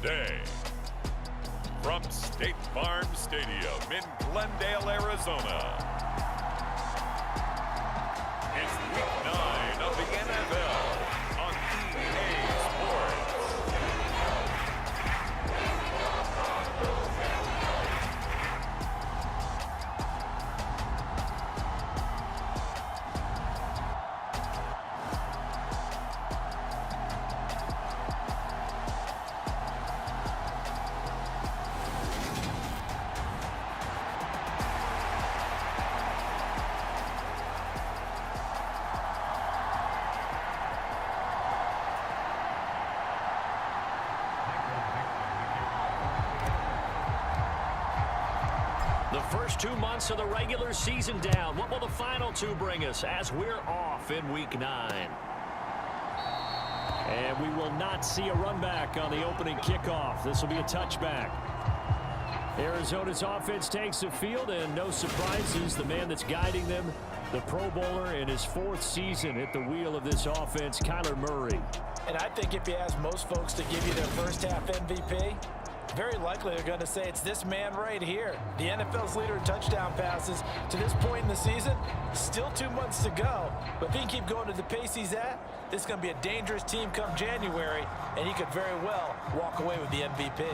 today. From State Farm Stadium in Glendale, Arizona, it's Week 9 of the NFL on EA Sports. The first 2 months of the regular season down. What will the final 2 bring us as we're off in Week 9? And we will not see a run back on the opening kickoff. This will be a touchback. Arizona's offense takes the field, and no surprises. The man that's guiding them, the Pro Bowler in his 4th season at the wheel of this offense, Kyler Murray. And I think if you ask most folks to give you their first half MVP, very likely they're going to say it's this man right here. The NFL's leader in touchdown passes to this point in the season. Still 2 months to go. But if he can keep going at the pace he's at, this is going to be a dangerous team come January, and he could very well walk away with the MVP.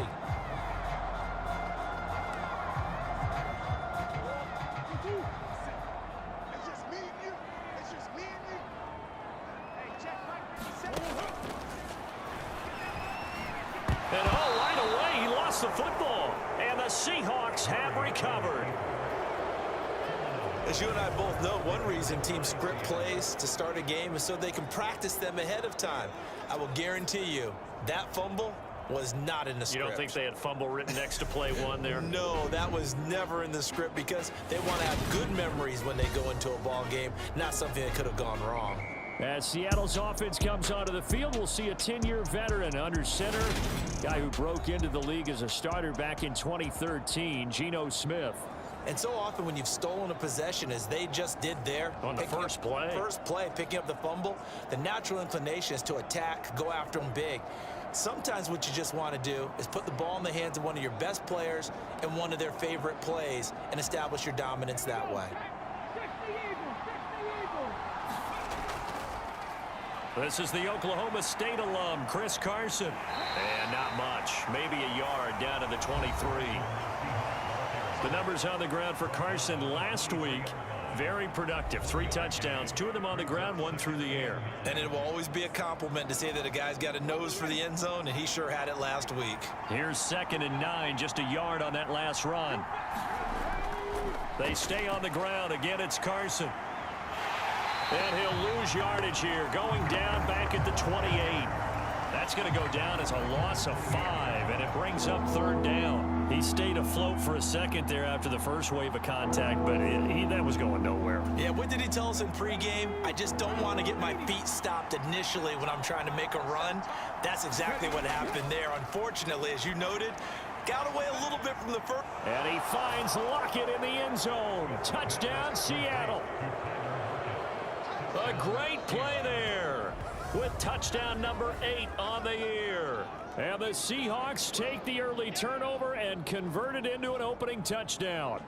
The football, and the Seahawks have recovered. As you and I both know, one reason teams script plays to start a game is so they can practice them ahead of time. I will guarantee you that fumble was not in the script. You don't think they had fumble written next to play 1 there? No, that was never in the script because they want to have good memories when they go into a ball game, not something that could have gone wrong. As Seattle's offense comes onto the field, we'll see a 10-year veteran under center, guy who broke into the league as a starter back in 2013, Geno Smith. And so often when you've stolen a possession, as they just did there, on the first play, picking up the fumble, the natural inclination is to attack, go after them big. Sometimes what you just want to do is put the ball in the hands of one of your best players and one of their favorite plays and establish your dominance that way. This is the Oklahoma State alum, Chris Carson. And not much, maybe a yard down to the 23. The numbers on the ground for Carson last week, very productive. 3 touchdowns, 2 of them on the ground, 1 through the air. And it will always be a compliment to say that a guy's got a nose for the end zone, and he sure had it last week. Here's 2nd and 9, just a yard on that last run. They stay on the ground. Again, it's Carson. And he'll lose yardage here, going down back at the 28. That's going to go down as a loss of 5, and it brings up 3rd down. He stayed afloat for a second there after the first wave of contact, but that was going nowhere. Yeah, what did he tell us in pregame? I just don't want to get my feet stopped initially when I'm trying to make a run. That's exactly what happened there. Unfortunately, as you noted, got away a little bit from the first. And he finds Lockett in the end zone. Touchdown, Seattle. A great play there with touchdown number 8 on the year. And the Seahawks take the early turnover and convert it into an opening touchdown.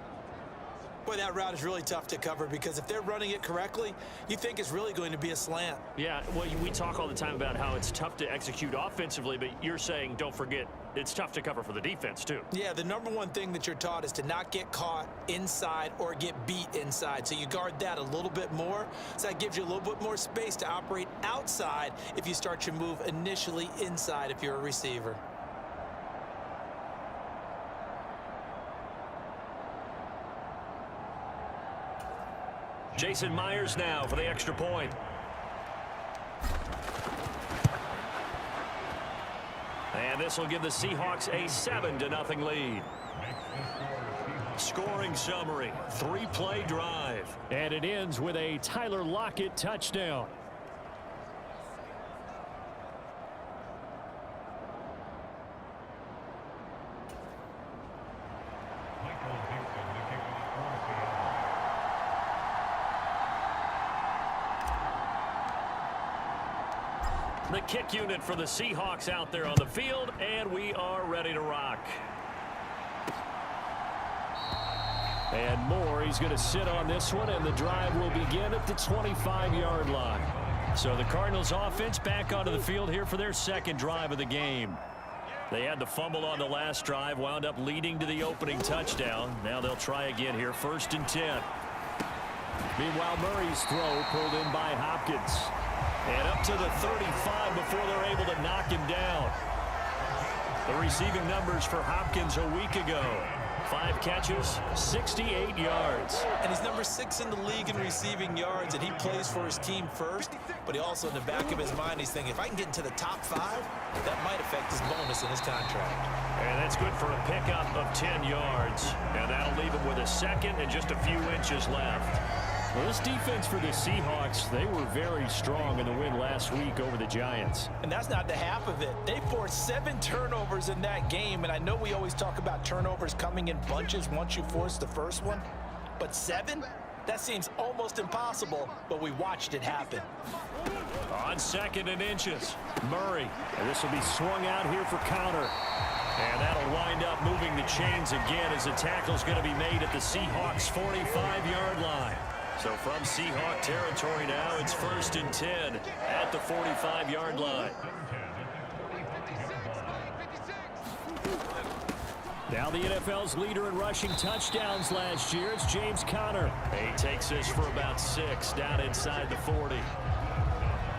Boy, that route is really tough to cover because if they're running it correctly, you think it's really going to be a slant. Yeah, well, we talk all the time about how it's tough to execute offensively, but you're saying, don't forget, it's tough to cover for the defense, too. Yeah, the number one thing that you're taught is to not get caught inside or get beat inside. So you guard that a little bit more. So that gives you a little bit more space to operate outside if you start your move initially inside if you're a receiver. Jason Myers now for the extra point. And this will give the Seahawks a 7-0 lead. Scoring summary, 3-play drive. And it ends with a Tyler Lockett touchdown. The kick unit for the Seahawks out there on the field, and we are ready to rock. And more, he's going to sit on this one, and the drive will begin at the 25-yard line. So the Cardinals offense back onto the field here for their second drive of the game. They had the fumble on the last drive, wound up leading to the opening touchdown. Now they'll try again here, 1st and 10. Meanwhile, Murray's throw pulled in by Hopkins. And up to the 35 before they're able to knock him down. The receiving numbers for Hopkins a week ago. 5 catches, 68 yards. And he's number 6 in the league in receiving yards, and he plays for his team first. But he also, in the back of his mind, he's thinking, if I can get into the top 5, that might affect his bonus in his contract. And that's good for a pickup of 10 yards. And that'll leave him with a second and just a few inches left. Well, this defense for the Seahawks, they were very strong in the win last week over the Giants. And that's not the half of it. They forced 7 turnovers in that game, and I know we always talk about turnovers coming in bunches once you force the first one, but 7? That seems almost impossible, but we watched it happen. On 2nd and inches, Murray. And this will be swung out here for counter. And that'll wind up moving the chains again as the tackle's going to be made at the Seahawks' 45-yard line. So from Seahawk territory now, it's 1st and 10 at the 45-yard line. Now the NFL's leader in rushing touchdowns last year, it's James Conner. He takes this for about 6 down inside the 40.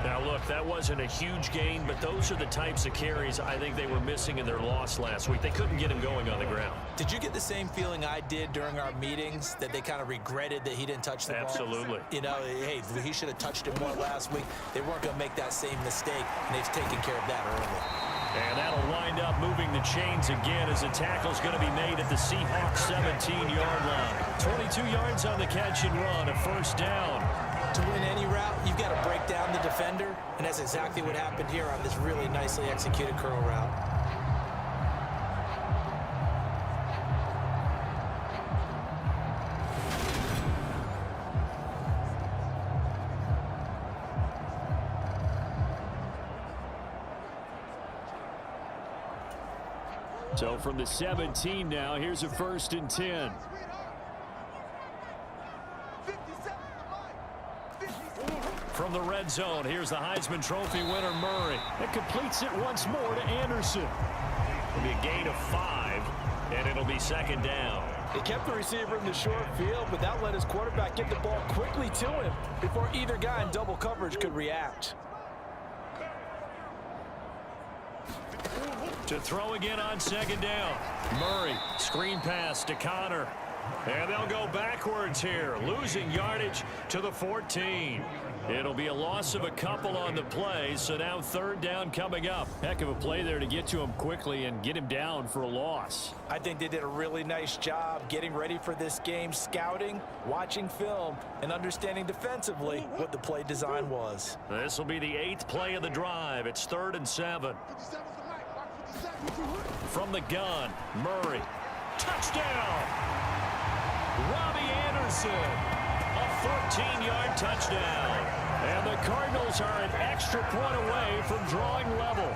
Now look, that wasn't a huge gain, but those are the types of carries I think they were missing in their loss last week. They couldn't get him going on the ground. Did you get the same feeling I did during our meetings, that they kind of regretted that he didn't touch the ball? Absolutely. You know, hey, he should have touched it more last week. They weren't going to make that same mistake, and they've taken care of that early. And that'll wind up moving the chains again as the tackle's going to be made at the Seahawks' 17-yard line. 22 yards on the catch and run, a 1st down. To win any route, you've got to break down the defender, and that's exactly what happened here on this really nicely executed curl route. So from the 17 now, here's a 1st and 10. From the red zone, here's the Heisman Trophy winner, Murray. It completes it once more to Anderson. It'll be a gain of 5, and it'll be 2nd down. He kept the receiver in the short field, but that let his quarterback get the ball quickly to him before either guy in double coverage could react. To throw again on 2nd down. Murray, screen pass to Conner. And they'll go backwards here, losing yardage to the 14. It'll be a loss of a couple on the play, so now 3rd down coming up. Heck of a play there to get to him quickly and get him down for a loss. I think they did a really nice job getting ready for this game, scouting, watching film, and understanding defensively what the play design was. This will be the 8th play of the drive. It's 3rd and 7. From the gun, Murray. Touchdown! Robbie Anderson, a 14-yard touchdown. And the Cardinals are an extra point away from drawing level.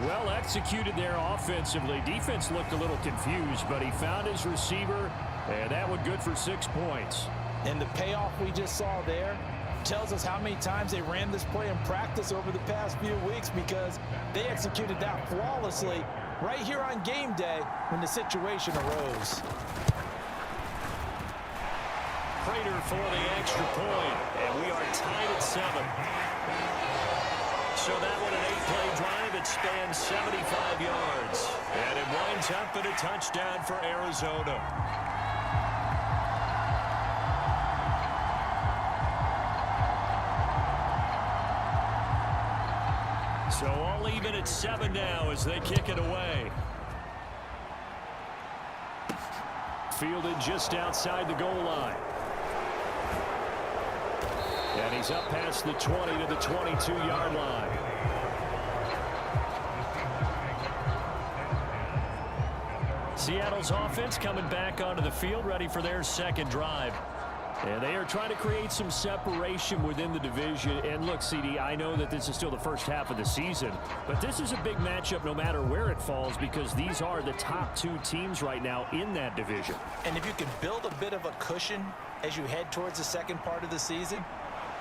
Well executed there offensively. Defense looked a little confused, but he found his receiver, and that one good for 6 points. And the payoff we just saw there tells us how many times they ran this play in practice over the past few weeks, because they executed that flawlessly right here on game day when the situation arose. Prater for the extra point, and we are tied at 7. So that one, an 8-play drive. It spans 75 yards, and it winds up in a touchdown for Arizona. So all even at 7 now as they kick it away. Fielded just outside the goal line. And he's up past the 20 to the 22-yard line. Seattle's offense coming back onto the field, ready for their second drive. And they are trying to create some separation within the division. And look, CD, I know that this is still the first half of the season, but this is a big matchup no matter where it falls because these are the top two teams right now in that division. And if you can build a bit of a cushion as you head towards the second part of the season,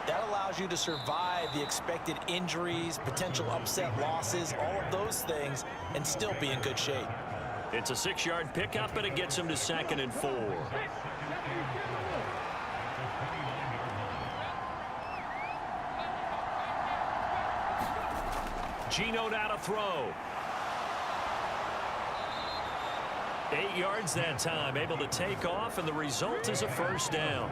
that allows you to survive the expected injuries, potential upset losses, all of those things, and still be in good shape. It's a 6-yard pickup, and it gets them to 2nd and 4. Geno now to throw. 8 yards that time, able to take off, and the result is a first down.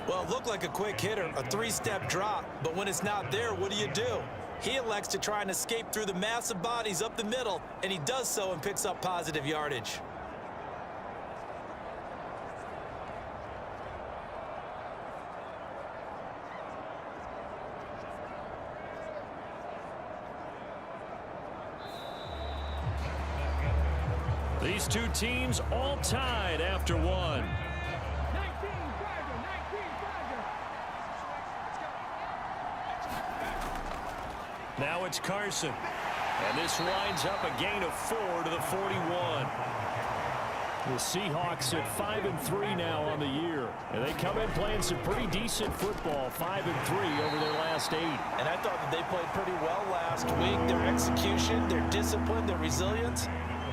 Well, it looked like a quick hitter, a 3-step drop, but when it's not there, what do? He elects to try and escape through the massive bodies up the middle, and he does so and picks up positive yardage. These two teams all tied after one. Now it's Carson. And this winds up a gain of 4 to the 41. The Seahawks at 5-3 now on the year. And they come in playing some pretty decent football, 5-3 over their last 8. And I thought that they played pretty well last week. Their execution, their discipline, their resilience,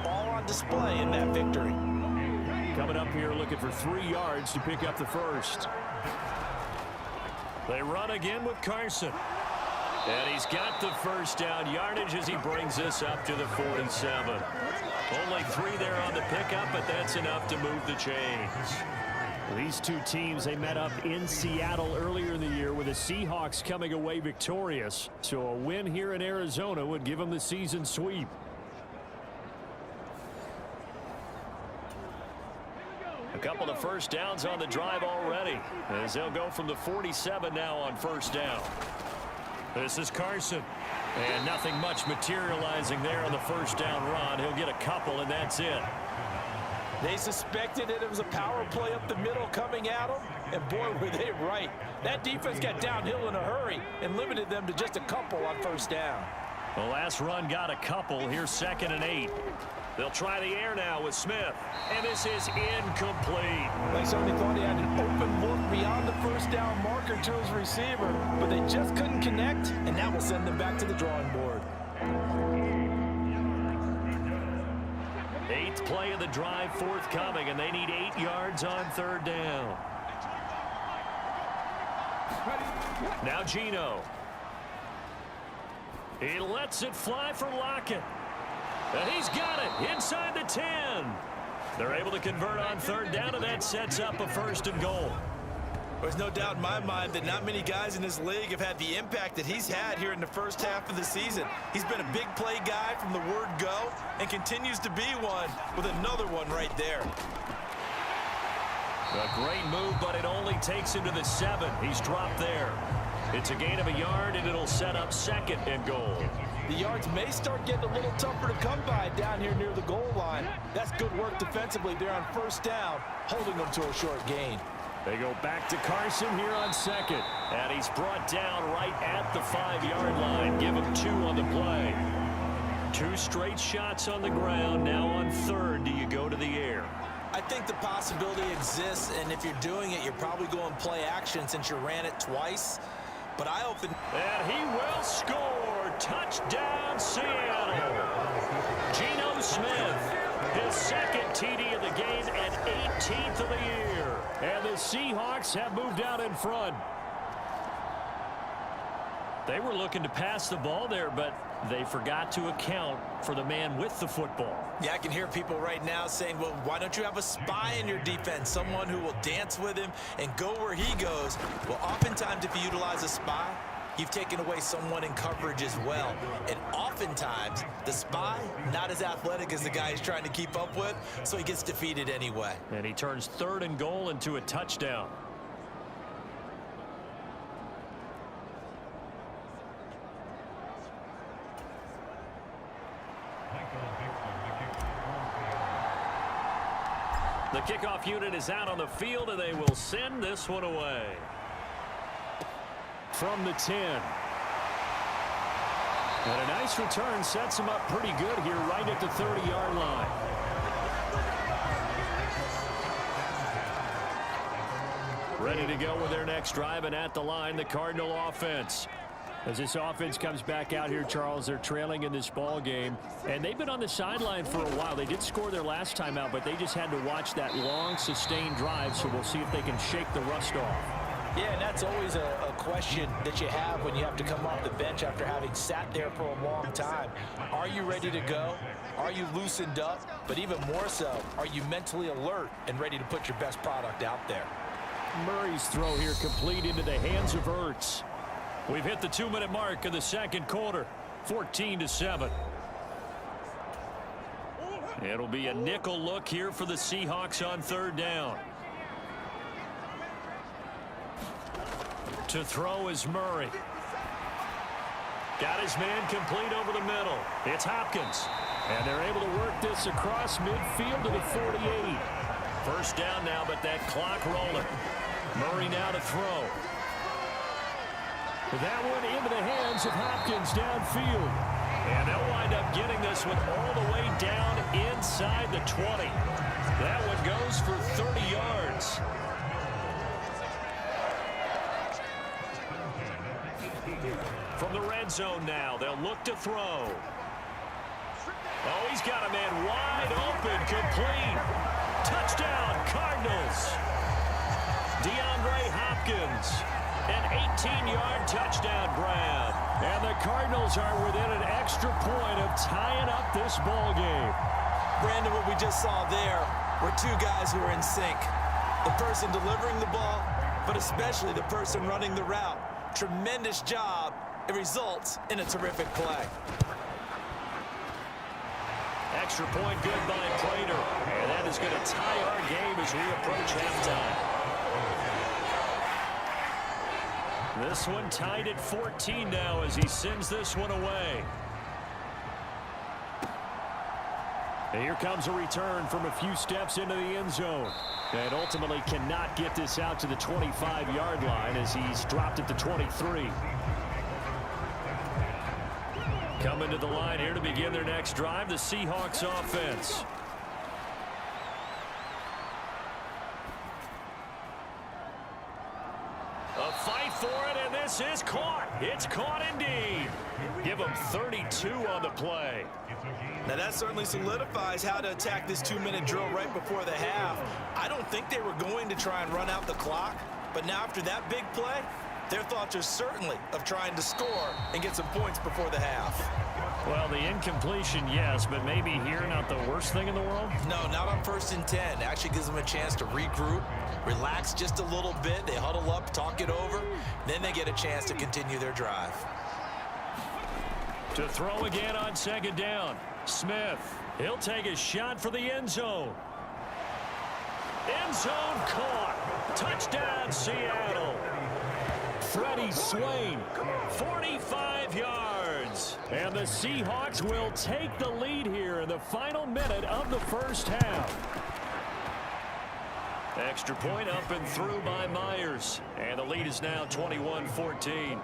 all on display in that victory. Coming up here looking for 3 yards to pick up the first. They run again with Carson. And he's got the first down yardage as he brings this up to the 47. Only 3 there on the pickup, but that's enough to move the chains. These two teams, they met up in Seattle earlier in the year with the Seahawks coming away victorious. So a win here in Arizona would give them the season sweep. A couple of first downs on the drive already, as they'll go from the 47 now on first down. This is Carson. And nothing much materializing there on the first down run. He'll get a couple, and that's it. They suspected that it was a power play up the middle coming at them, and boy, were they right. That defense got downhill in a hurry and limited them to just a couple on first down. The last run got a couple. Here's 2nd and 8. They'll try the air now with Smith, and this is incomplete. They certainly thought he had an open look beyond the first down marker to his receiver, but they just couldn't connect, and that will send them back to the drawing board. 8th play of the drive forthcoming, and they need 8 yards on 3rd down. Now Geno. He lets it fly for Lockett. And he's got it inside the 10. They're able to convert on 3rd down, and that sets up a 1st and goal. There's no doubt in my mind that not many guys in this league have had the impact that he's had here in the first half of the season. He's been a big play guy from the word go and continues to be one with another one right there. A great move, but it only takes him to the 7. He's dropped there. It's a gain of a yard, and it'll set up 2nd and goal. The yards may start getting a little tougher to come by down here near the goal line. That's good work defensively there on first down, holding them to a short gain. They go back to Carson here on 2nd. And he's brought down right at the 5-yard line. Give him 2 on the play. 2 straight shots on the ground. Now on 3rd, do you go to the air? I think the possibility exists, and if you're doing it, you're probably going play action since you ran it twice. But I open. And he will score. Touchdown, Seattle. Geno Smith, his 2nd TD of the game and 18th of the year. And the Seahawks have moved out in front. They were looking to pass the ball there, but they forgot to account for the man with the football. Yeah, I can hear people right now saying, well, why don't you have a spy in your defense, someone who will dance with him and go where he goes? Well, oftentimes if you utilize a spy, you've taken away someone in coverage as well. And oftentimes, the spy, not as athletic as the guy he's trying to keep up with, so he gets defeated anyway. And he turns 3rd and goal into a touchdown. The kickoff unit is out on the field, and they will send this one away. From the 10. And a nice return sets him up pretty good here right at the 30-yard line. Ready to go with their next drive, and at the line, the Cardinal offense. As this offense comes back out here, Charles, they're trailing in this ball game, and they've been on the sideline for a while. They did score their last time out, but they just had to watch that long, sustained drive, so we'll see if they can shake the rust off. Yeah, and that's always a question that you have when you have to come off the bench after having sat there for a long time. Are you ready to go? Are you loosened up? But even more so, are you mentally alert and ready to put your best product out there? Murray's throw here complete into the hands of Ertz. We've hit the 2-minute mark of the second quarter, 14-7. It'll be a nickel look here for the Seahawks on third down. To throw is Murray. Got his man complete over the middle. It's Hopkins. And they're able to work this across midfield to the 48. First down now, but that clock rolling. Murray now to throw. That one into the hands of Hopkins downfield. And they'll wind up getting this one all the way down inside the 20. That one goes for 30 yards. From the red zone now, they'll look to throw. Oh, he's got a man wide open, complete. Touchdown, Cardinals. DeAndre Hopkins, an 18-yard touchdown grab. And the Cardinals are within an extra point of tying up this ball game. Brandon, what we just saw there were two guys who are in sync. The person delivering the ball, but especially the person running the route. Tremendous job. It results in a terrific play. Extra point good by Prater. And that is going to tie our game as we approach halftime. This one tied at 14 now as he sends this one away. And here comes a return from a few steps into the end zone. And ultimately cannot get this out to the 25-yard line as he's dropped at the 23. Coming to the line here to begin their next drive, the Seahawks offense. A fight for it, and this is caught. It's caught indeed. Give them 32 on the play. Now that certainly solidifies how to attack this 2-minute drill right before the half. I don't think they were going to try and run out the clock, but now after that big play, their thoughts are certainly of trying to score and get some points before the half. Well, the incompletion, yes, but maybe here not the worst thing in the world? No, not on 1st and 10. It actually gives them a chance to regroup, relax just a little bit. They huddle up, talk it over, then they get a chance to continue their drive. To throw again on second down. Smith, he'll take a shot for the end zone. End zone caught. Touchdown, Seattle. Freddie Swain, 45 yards. And the Seahawks will take the lead here in the final minute of the first half. Extra point up and through by Myers. And the lead is now 21-14.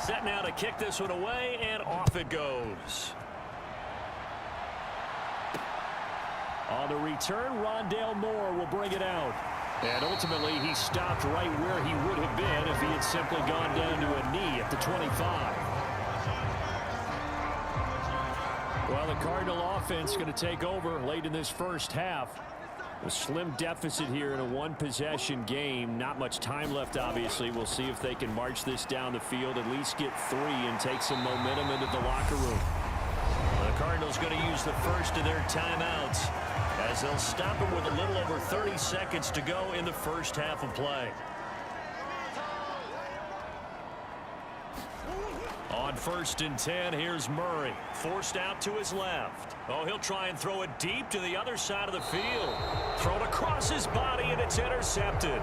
Set now to kick this one away, and off it goes. On the return, Rondale Moore will bring it out. And ultimately, he stopped right where he would have been if he had simply gone down to a knee at the 25. Well, the Cardinal offense going to take over late in this first half. A slim deficit here in a one-possession game. Not much time left, obviously. We'll see if they can march this down the field, at least get 3 and take some momentum into the locker room. The Cardinals going to use the first of their timeouts as they'll stop it with a little over 30 seconds to go in the first half of play. On 1st and 10, here's Murray. Forced out to his left. Oh, he'll try and throw it deep to the other side of the field. Thrown across his body, and it's intercepted.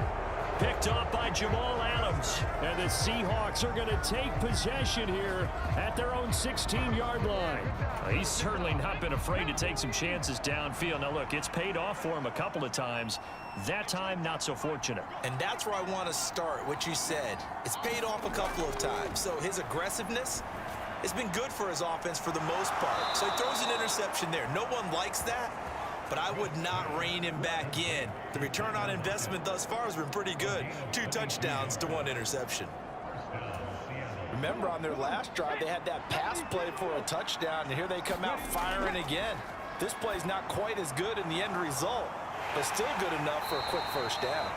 Picked off by Jamal Adams. And the Seahawks are going to take possession here at their own 16-yard line. He's certainly not been afraid to take some chances downfield. Now, look, it's paid off for him a couple of times. That time, not so fortunate. And that's where I want to start, what you said. It's paid off a couple of times. So his aggressiveness has been good for his offense for the most part. So he throws an interception there. No one likes that, but I would not rein him back in. The return on investment thus far has been pretty good. 2 touchdowns to 1 interception. Remember, on their last drive, they had that pass play for a touchdown, and here they come out firing again. This play's not quite as good in the end result, but still good enough for a quick first down.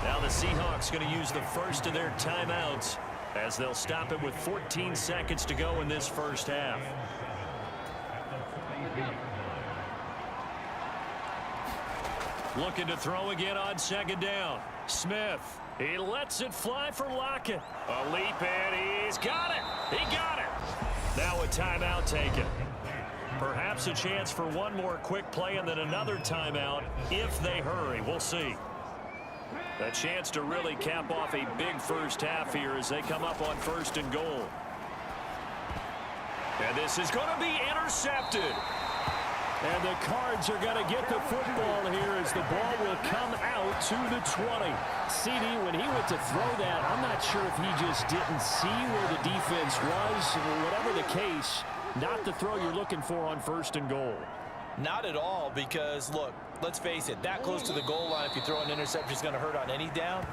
Now the Seahawks going to use the first of their timeouts as they'll stop it with 14 seconds to go in this first half. Looking to throw again on second down. Smith. He lets it fly for Lockett. A leap, and he's got it. He got it. Now a timeout taken. Perhaps a chance for one more quick play and then another timeout if they hurry. We'll see. A chance to really cap off a big first half here as they come up on 1st and goal. And this is going to be intercepted. And the Cards are going to get the football here as the ball will come out to the 20. CD, when he went to throw that, I'm not sure if he just didn't see where the defense was. Whatever the case, not the throw you're looking for on 1st and goal. Not at all, because, look, let's face it, that close to the goal line, if you throw an interception, is going to hurt on any down.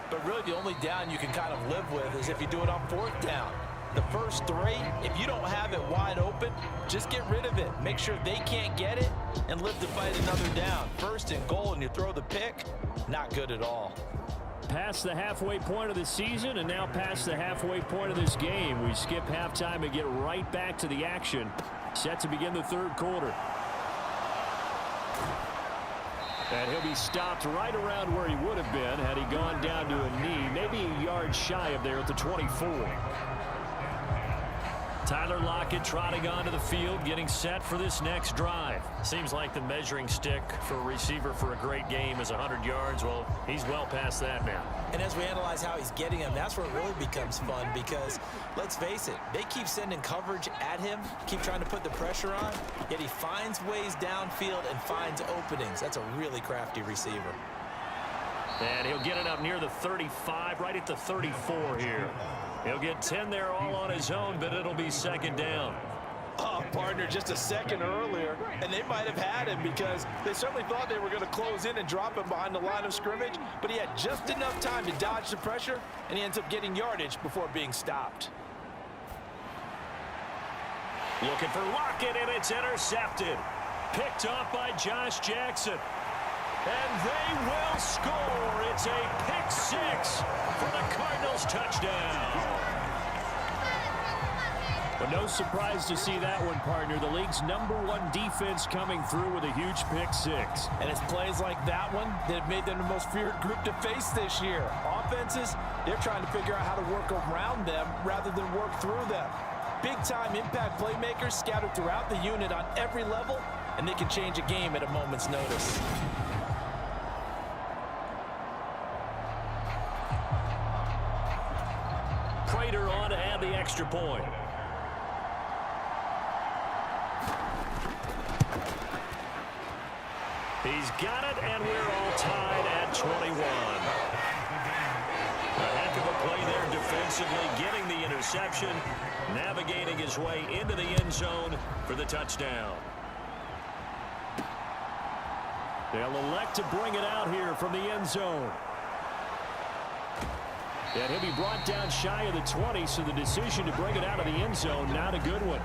But really, the only down you can kind of live with is if you do it on 4th down. The first 3, if you don't have it wide open, just get rid of it. Make sure they can't get it and live to fight another down. 1st and goal, and you throw the pick, not good at all. Past the halfway point of the season and now past the halfway point of this game. We skip halftime and get right back to the action. Set to begin the 3rd quarter. And he'll be stopped right around where he would have been had he gone down to a knee, maybe a yard shy of there at the 24. Tyler Lockett trotting onto the field, getting set for this next drive. Seems like the measuring stick for a receiver for a great game is 100 yards. Well, he's well past that now. And as we analyze how he's getting them, that's where it really becomes fun because, let's face it, they keep sending coverage at him, keep trying to put the pressure on, yet he finds ways downfield and finds openings. That's a really crafty receiver. And he'll get it up near the 35, right at the 34 here. He'll get 10 there all on his own, but it'll be 2nd down. Oh, partner, just a second earlier, and they might have had him because they certainly thought they were going to close in and drop him behind the line of scrimmage, but he had just enough time to dodge the pressure, and he ends up getting yardage before being stopped. Looking for Lockett, and it's intercepted. Picked off by Josh Jackson. And they will score. It's a pick 6 for the Cardinals touchdown. But no surprise to see that one, partner. The league's #1 defense coming through with a huge pick 6. And it's plays like that one that have made them the most feared group to face this year. Offenses, they're trying to figure out how to work around them rather than work through them. Big-time impact playmakers scattered throughout the unit on every level, and they can change a game at a moment's notice. Prater on to add the extra point. He's got it, and we're all tied at 21. A heck of a play there defensively, getting the interception, navigating his way into the end zone for the touchdown. They'll elect to bring it out here from the end zone. And he'll be brought down shy of the 20, so the decision to bring it out of the end zone, not a good one.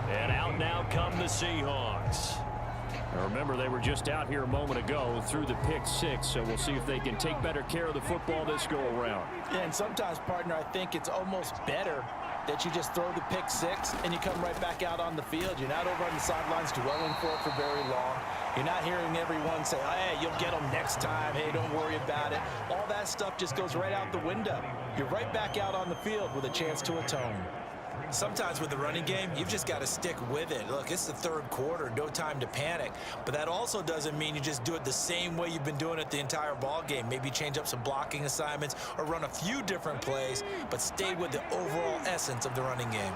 And out now come the Seahawks. Now remember, they were just out here a moment ago through the pick 6, so we'll see if they can take better care of the football this go-around. Yeah, and sometimes, partner, I think it's almost better that you just throw the pick 6 and you come right back out on the field. You're not over on the sidelines dwelling for it for very long. You're not hearing everyone say, hey, you'll get them next time. Hey, don't worry about it. All that stuff just goes right out the window. You're right back out on the field with a chance to atone. Sometimes with the running game, you've just got to stick with it. Look, it's the third quarter, no time to panic. But that also doesn't mean you just do it the same way you've been doing it the entire ball game. Maybe change up some blocking assignments or run a few different plays, but stay with the overall essence of the running game.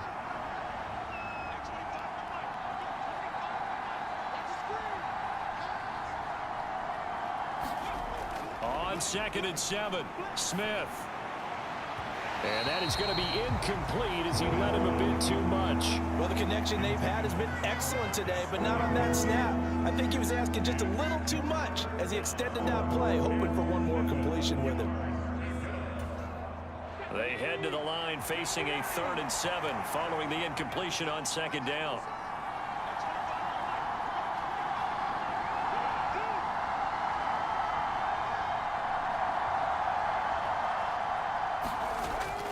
On 2nd and 7, Smith. And that is going to be incomplete as he led him a bit too much. Well, the connection they've had has been excellent today, but not on that snap. I think he was asking just a little too much as he extended that play, hoping for one more completion with him. They head to the line facing a 3rd and 7 following the incompletion on 2nd down.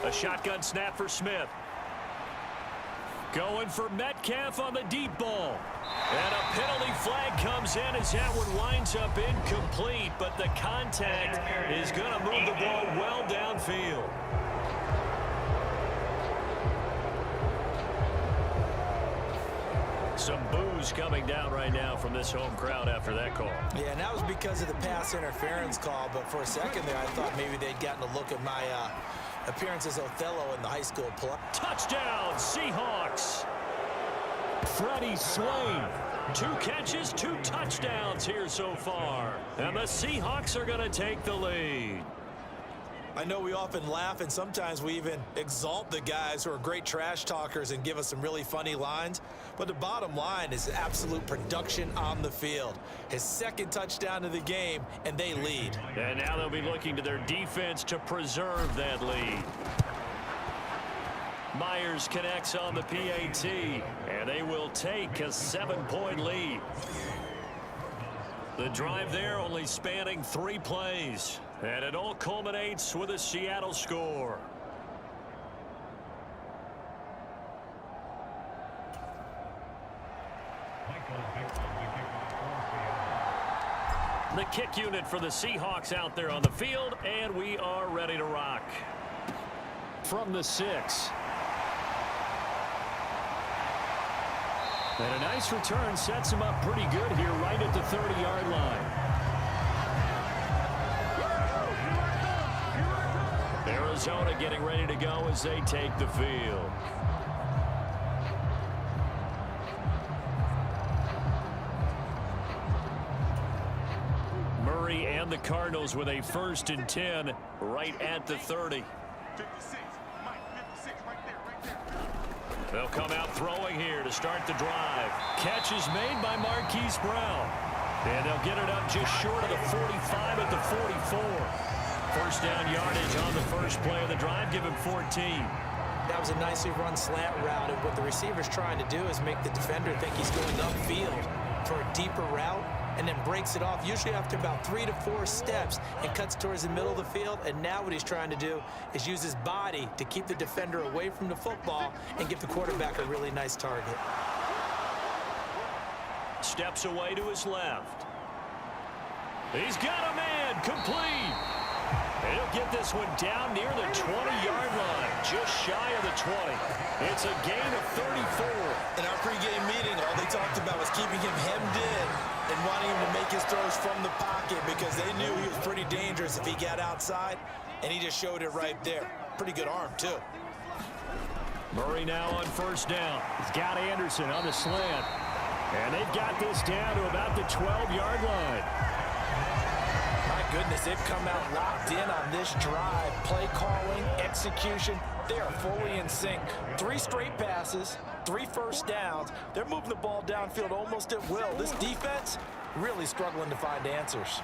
A shotgun snap for Smith. Going for Metcalf on the deep ball. And a penalty flag comes in as that one winds up incomplete, but the contact is going to move the ball well downfield. Some boos coming down right now from this home crowd after that call. Yeah, and that was because of the pass interference call, but for a second there I thought maybe they'd gotten a look at my appearance as Othello in the high school play. Touchdown, Seahawks. Freddie Swain. 2 catches, 2 touchdowns here so far. And the Seahawks are going to take the lead. I know we often laugh and sometimes we even exalt the guys who are great trash talkers and give us some really funny lines. But the bottom line is absolute production on the field. His 2nd touchdown of the game, and they lead. And now they'll be looking to their defense to preserve that lead. Myers connects on the PAT, and they will take a 7-point lead. The drive there only spanning 3 plays. And it all culminates with a Seattle score. The kick unit for the Seahawks out there on the field, and we are ready to rock. From the 6. And a nice return sets him up pretty good here right at the 30-yard line. Arizona getting ready to go as they take the field. Murray and the Cardinals with a 1st and 10 right at the 30. 56, Mike, 56, right there. They'll come out throwing here to start the drive. Catch is made by Marquise Brown. And they'll get it up just short of the 45 at the 44. 1st down yardage on the first play of the drive, give him 14. That was a nicely run slant route, and what the receiver's trying to do is make the defender think he's going upfield for a deeper route, and then breaks it off, usually after about 3 to 4 steps, and cuts towards the middle of the field. And now what he's trying to do is use his body to keep the defender away from the football and give the quarterback a really nice target. Steps away to his left. He's got a man, complete. And he'll get this one down near the 20-yard line, just shy of the 20. It's a gain of 34. In our pregame meeting, all they talked about was keeping him hemmed in and wanting him to make his throws from the pocket because they knew he was pretty dangerous if he got outside, and he just showed it right there. Pretty good arm, too. Murray now on 1st down. He's got Anderson on the slant. And they've got this down to about the 12-yard line. Goodness, they've come out locked in on this drive. Play calling, execution, they are fully in sync. 3 straight passes, 3 first downs. They're moving the ball downfield almost at will. This defense really struggling to find answers.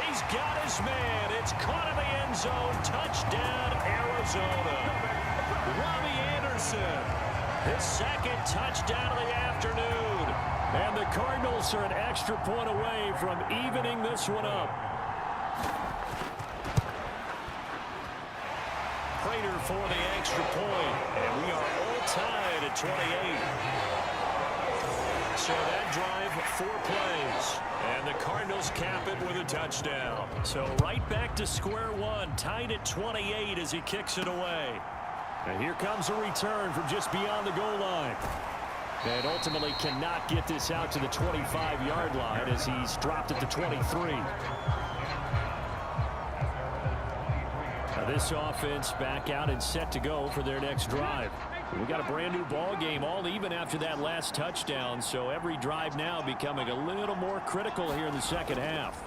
He's got his man. It's caught in the end zone. Touchdown, Arizona. Robbie Anderson, his 2nd touchdown of the afternoon. And the Cardinals are an extra point away from evening this one up. Prater for the extra point, and we are all tied at 28. So that drive, 4 plays, and the Cardinals cap it with a touchdown. So right back to square one, tied at 28 as he kicks it away. And here comes a return from just beyond the goal line. And ultimately cannot get this out to the 25-yard line as he's dropped at the 23. Now this offense back out and set to go for their next drive. We got a brand new ball game, all even after that last touchdown, so every drive now becoming a little more critical here in the second half.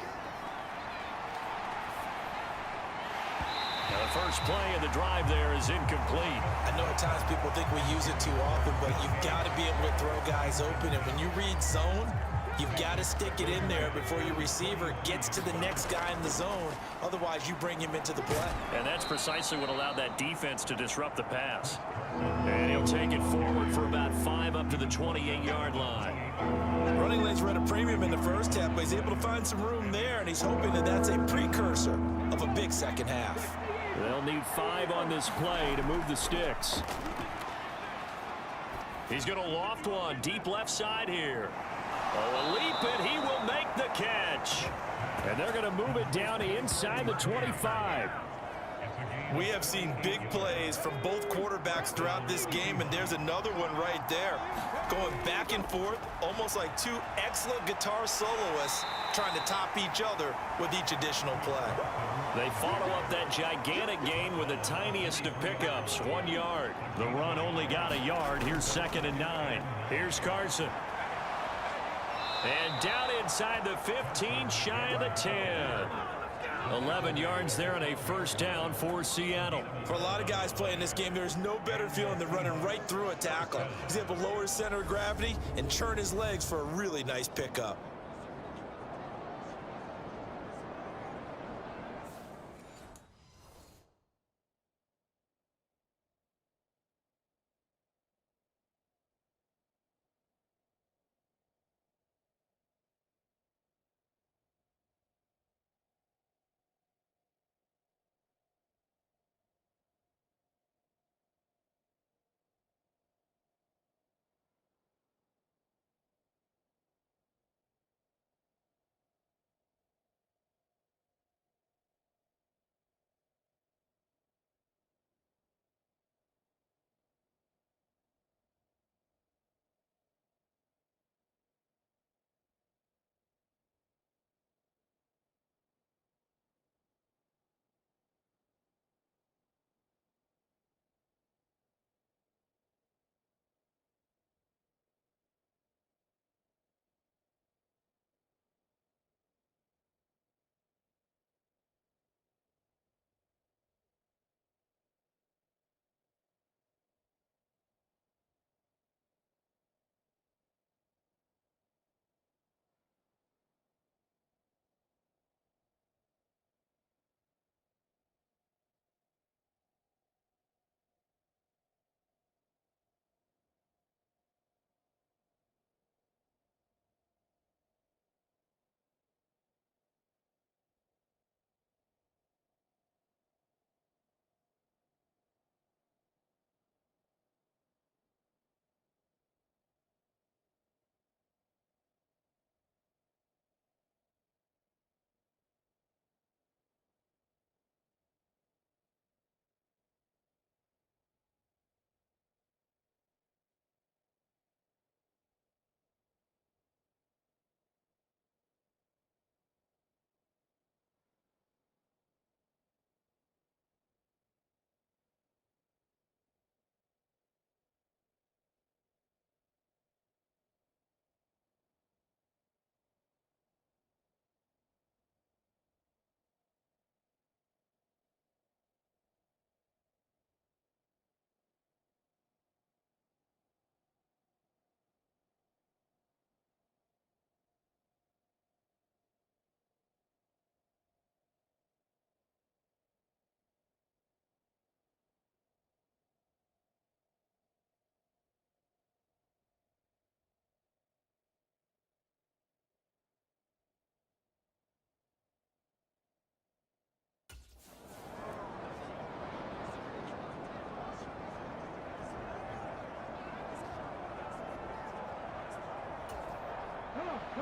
Now the first play of the drive there is incomplete. I know at times people think we use it too often, but you've got to be able to throw guys open, and when you read zone, you've got to stick it in there before your receiver gets to the next guy in the zone. Otherwise, you bring him into the play. And that's precisely what allowed that defense to disrupt the pass. And he'll take it forward for about 5 up to the 28-yard line. Running lanes were at a premium in the first half, but he's able to find some room there, and he's hoping that that's a precursor of a big second half. They'll need 5 on this play to move the sticks. He's going to loft one deep left side here. Oh, a leap, and he will make the catch. And they're going to move it down to inside the 25. We have seen big plays from both quarterbacks throughout this game, and there's another one right there. Going back and forth, almost like two excellent guitar soloists trying to top each other with each additional play. They follow up that gigantic gain with the tiniest of pickups, 1 yard. The run only got a yard. Here's 2nd and 9. Here's Carson. And down inside the 15, shy of the 10. 11 yards there and a first down for Seattle. For a lot of guys playing this game, there's no better feeling than running right through a tackle. He's able to lower his center of gravity and churn his legs for a really nice pickup.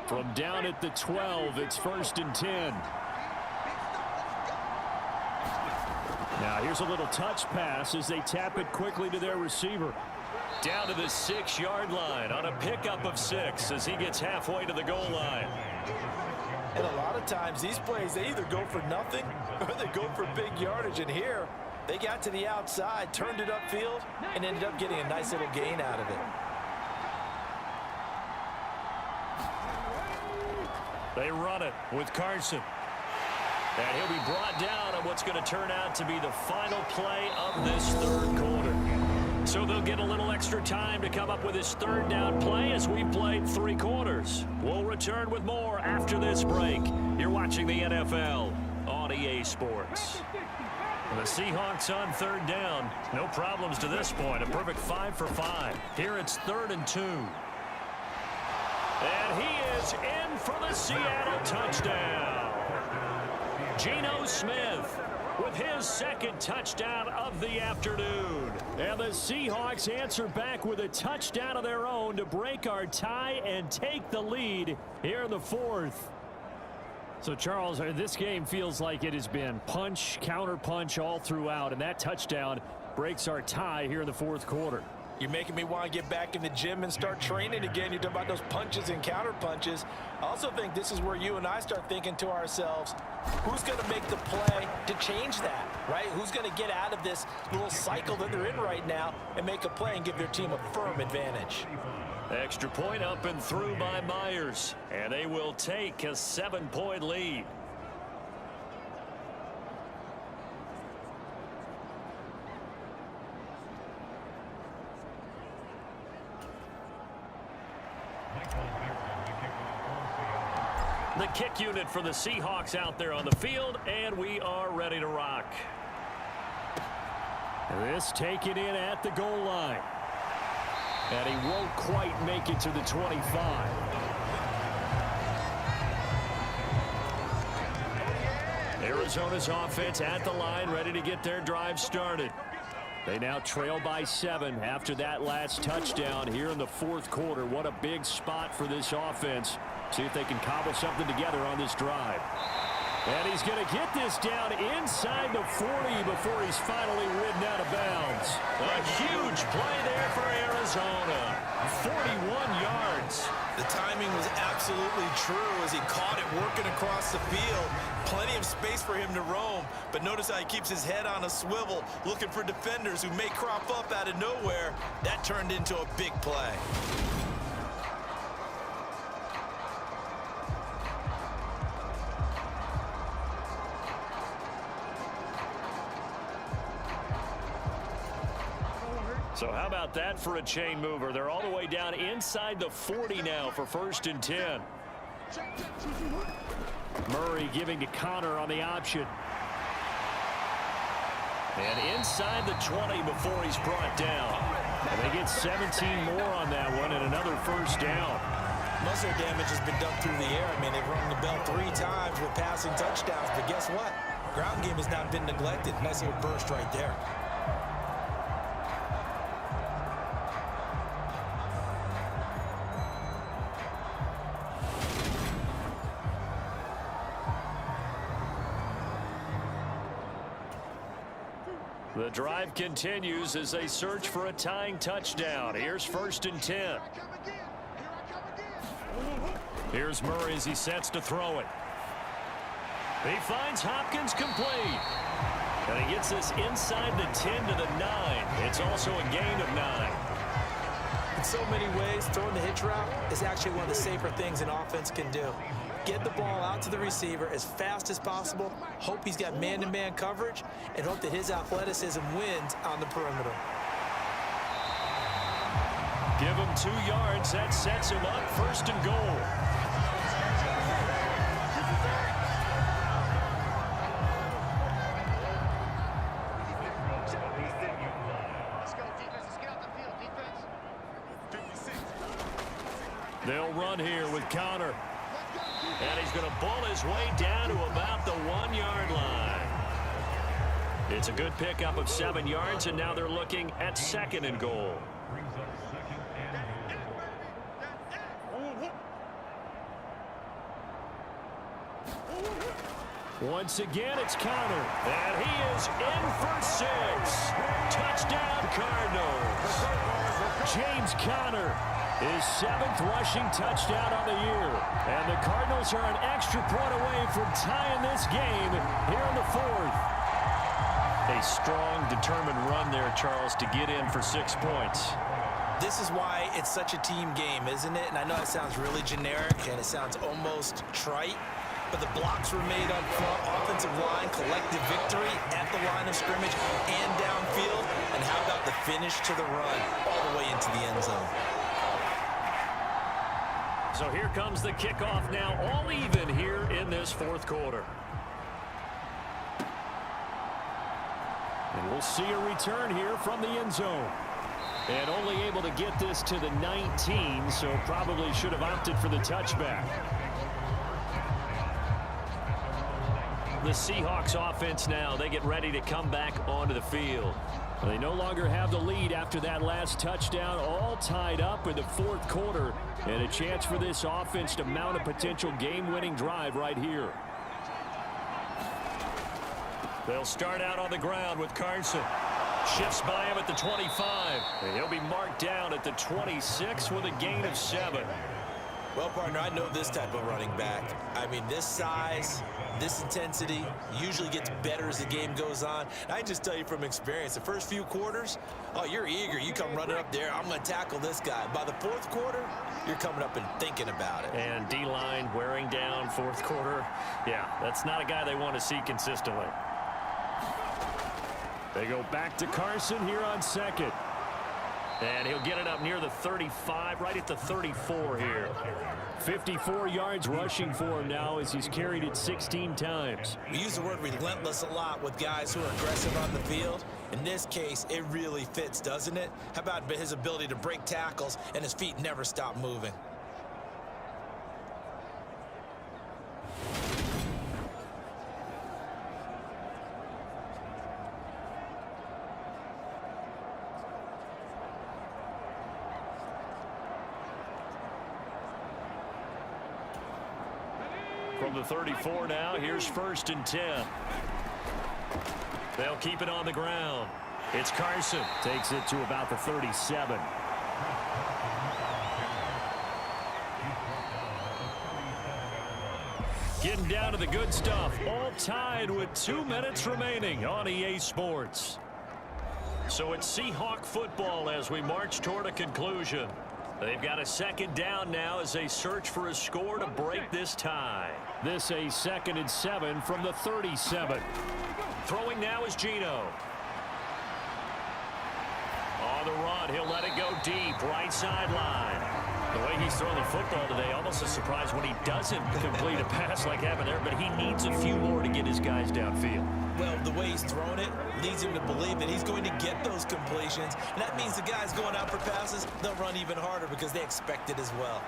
From down at the 12, it's 1st and 10. Now here's a little touch pass as they tap it quickly to their receiver. Down to the 6-yard line on a pickup of 6 as he gets halfway to the goal line. And a lot of times these plays, they either go for nothing or they go for big yardage. And here, they got to the outside, turned it upfield, and ended up getting a nice little gain out of it. They run it with Carson. And he'll be brought down on what's going to turn out to be the final play of this third quarter. So they'll get a little extra time to come up with his third down play as we played 3 quarters. We'll return with more after this break. You're watching the NFL on EA Sports. The Seahawks on third down. No problems to this point. A perfect 5 for 5. Here it's 3rd and 2. And he is in for the Seattle touchdown. Geno Smith with his 2nd touchdown of the afternoon. And the Seahawks answer back with a touchdown of their own to break our tie and take the lead here in the 4th. So, Charles, this game feels like it has been punch, counter-punch all throughout, and that touchdown breaks our tie here in the 4th quarter. You're making me want to get back in the gym and start training again. You're talking about those punches and counter punches. I also think this is where you and I start thinking to ourselves, who's going to make the play to change that, right? Who's going to get out of this little cycle that they're in right now and make a play and give their team a firm advantage? Extra point up and through by Myers, and they will take a 7-point lead. The kick unit for the Seahawks out there on the field, and we are ready to rock. This taken in at the goal line. And he won't quite make it to the 25. Arizona's offense at the line, ready to get their drive started. They now trail by 7 after that last touchdown here in the 4th quarter. What a big spot for this offense. See if they can cobble something together on this drive. And he's going to get this down inside the 40 before he's finally ridden out of bounds. A huge play there for Arizona. 41 yards. The timing was absolutely true as he caught it working across the field. Plenty of space for him to roam, but notice how he keeps his head on a swivel, looking for defenders who may crop up out of nowhere. That turned into a big play. So how about that for a chain mover? They're all the way down inside the 40 now for 1st and 10. Murray giving to Connor on the option. And inside the 20 before he's brought down. And they get 17 more on that one and another 1st down. Muscle damage has been done through the air. I mean, they've rung the bell 3 times with passing touchdowns, but guess what? Ground game has not been neglected. Nice little burst right there. The drive continues as they search for a tying touchdown. Here's 1st and 10. Here's Murray as he sets to throw it. He finds Hopkins complete. And he gets this inside the 10 to the 9. It's also a gain of 9. In so many ways, throwing the hitch route is actually one of the safer things an offense can do. Get the ball out to the receiver as fast as possible, hope he's got man-to-man coverage, and hope that his athleticism wins on the perimeter. Give him 2 yards. That sets him up 1st and goal. They'll run here with Connor. And he's going to bull his way down to about the 1-yard line. It's a good pickup of 7 yards, and now they're looking at 2nd and goal. Once again, it's Conner. And he is in for 6. Touchdown, Cardinals. James Conner, his 7th rushing touchdown on the year. And the Cardinals are an extra point away from tying this game here in the 4th. A strong, determined run there, Charles, to get in for 6 points. This is why it's such a team game, isn't it? And I know it sounds really generic and it sounds almost trite, but the blocks were made up front, offensive line, collective victory at the line of scrimmage and downfield. And how about the finish to the run all the way into the end zone? So here comes the kickoff now, all even here in this 4th quarter. And we'll see a return here from the end zone. And only able to get this to the 19, so probably should have opted for the touchback. The Seahawks offense now, they get ready to come back onto the field. They no longer have the lead after that last touchdown, all tied up in the 4th quarter, and a chance for this offense to mount a potential game-winning drive right here. They'll start out on the ground with Carson. Shifts by him at the 25. And he'll be marked down at the 26 with a gain of 7. Well, partner, I know this type of running back. I mean, this size, this intensity usually gets better as the game goes on. And I just tell you from experience, the first few quarters, oh, you're eager. You come running up there, I'm going to tackle this guy. By the 4th quarter, you're coming up and thinking about it. And D-line wearing down 4th quarter. Yeah, that's not a guy they want to see consistently. They go back to Carson here on 2nd. And he'll get it up near the 35, right at the 34 here. 54 yards rushing for him now as he's carried it 16 times. We use the word relentless a lot with guys who are aggressive on the field. In this case, it really fits, doesn't it? How about his ability to break tackles and his feet never stop moving? From the 34 now, here's 1st and 10. They'll keep it on the ground. It's Carson. Takes it to about the 37. Getting down to the good stuff. All tied with 2 minutes remaining on EA Sports. So it's Seahawk football as we march toward a conclusion. They've got a 2nd down now as they search for a score to break this tie. This a 2nd and 7 from the 37. Throwing now is Geno. On the run, he'll let it go deep, right sideline. The way he's throwing the football today, almost a surprise when he doesn't complete a pass like happened there, but he needs a few more to get his guys downfield. Well, the way he's thrown it leads him to believe that he's going to get those completions. And that means the guys going out for passes, they'll run even harder because they expect it as well.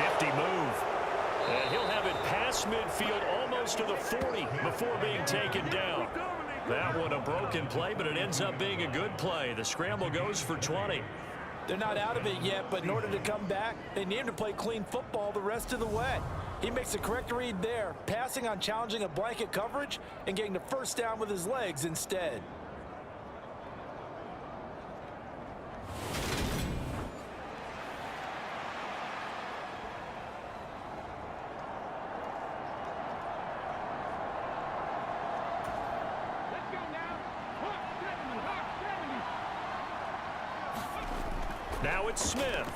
Nifty move. And he'll have it past midfield almost to the 40 before being taken down. That one a broken play, but it ends up being a good play. The scramble goes for 20. They're not out of it yet, but in order to come back, they need to play clean football the rest of the way. He makes the correct read there, passing on challenging a blanket coverage and getting the 1st down with his legs instead. Now it's Smith.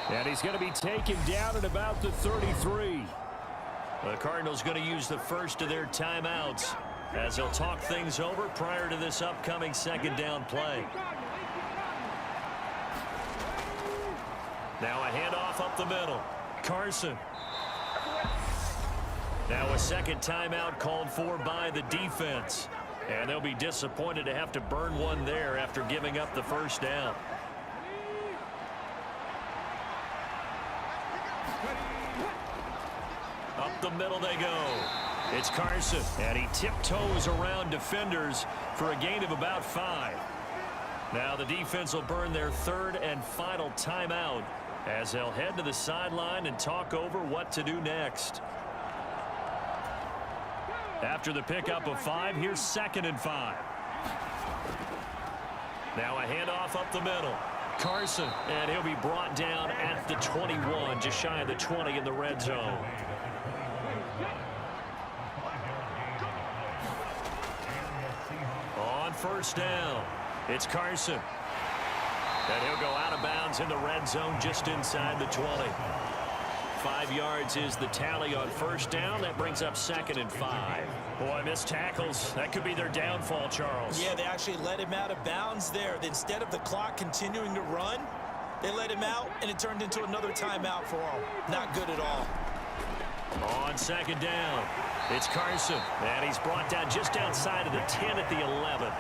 And he's going to be taken down at about the 33. The Cardinals going to use the first of their timeouts as they'll talk things over prior to this upcoming 2nd down play. Now a handoff up the middle. Carson. Now a 2nd timeout called for by the defense. And they'll be disappointed to have to burn one there after giving up the 1st down. Up the middle they go. It's Carson, and he tiptoes around defenders for a gain of about 5. Now the defense will burn their third and final timeout as they'll head to the sideline and talk over what to do next. After the pickup of 5, here's 2nd and 5. Now a handoff up the middle. Carson, and he'll be brought down at the 21, just shy of the 20 in the red zone. On 1st down, it's Carson. And he'll go out of bounds in the red zone just inside the 20. 5 yards is the tally on 1st down. That brings up 2nd and 5. Boy, missed tackles. That could be their downfall, Charles. Yeah, they actually let him out of bounds there. Instead of the clock continuing to run, they let him out, and it turned into another timeout for him. Not good at all. On 2nd down, it's Carson. And he's brought down just outside of the 10 at the 11.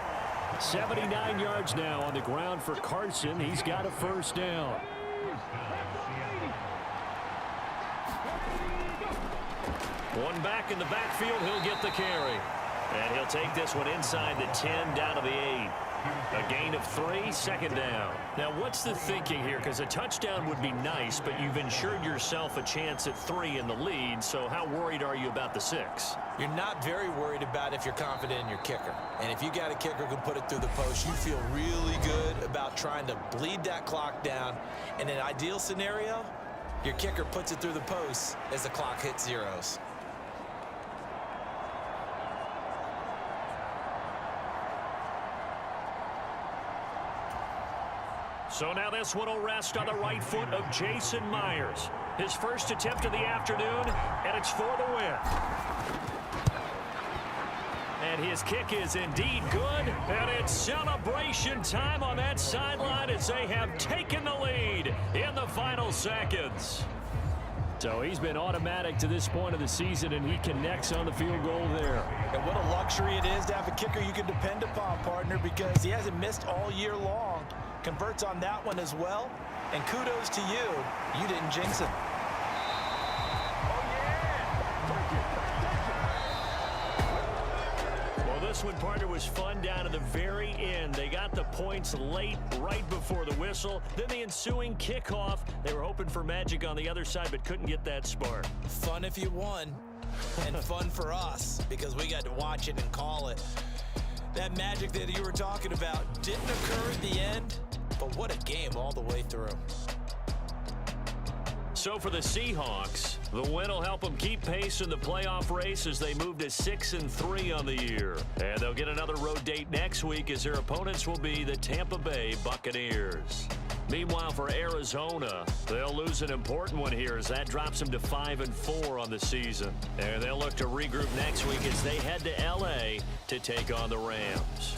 79 yards now on the ground for Carson. He's got a 1st down. One back in the backfield, he'll get the carry. And he'll take this one inside the 10 down to the 8. A gain of 3, 2nd down. Now, what's the thinking here? Because a touchdown would be nice, but you've ensured yourself a chance at 3 in the lead, so how worried are you about the 6? You're not very worried about if you're confident in your kicker. And if you got a kicker who can put it through the post, you feel really good about trying to bleed that clock down. In an ideal scenario, your kicker puts it through the post as the clock hits zeros. So now this one will rest on the right foot of Jason Myers. His first attempt of the afternoon, and it's for the win. And his kick is indeed good, and it's celebration time on that sideline as they have taken the lead in the final seconds. So he's been automatic to this point of the season, and he connects on the field goal there. And what a luxury it is to have a kicker you can depend upon, partner, because he hasn't missed all year long. Converts on that one as well. And kudos to you. You didn't jinx it. Well, this one, partner, was fun down to the very end. They got the points late, right before the whistle. Then the ensuing kickoff. They were hoping for magic on the other side, but couldn't get that spark. Fun if you won, and fun for us because we got to watch it and call it. That magic that you were talking about didn't occur at the end, but what a game all the way through. So for the Seahawks, the win will help them keep pace in the playoff race as they move to 6-3 on the year. And they'll get another road date next week as their opponents will be the Tampa Bay Buccaneers. Meanwhile, for Arizona, they'll lose an important one here as that drops them to 5-4 on the season. And they'll look to regroup next week as they head to L.A. to take on the Rams.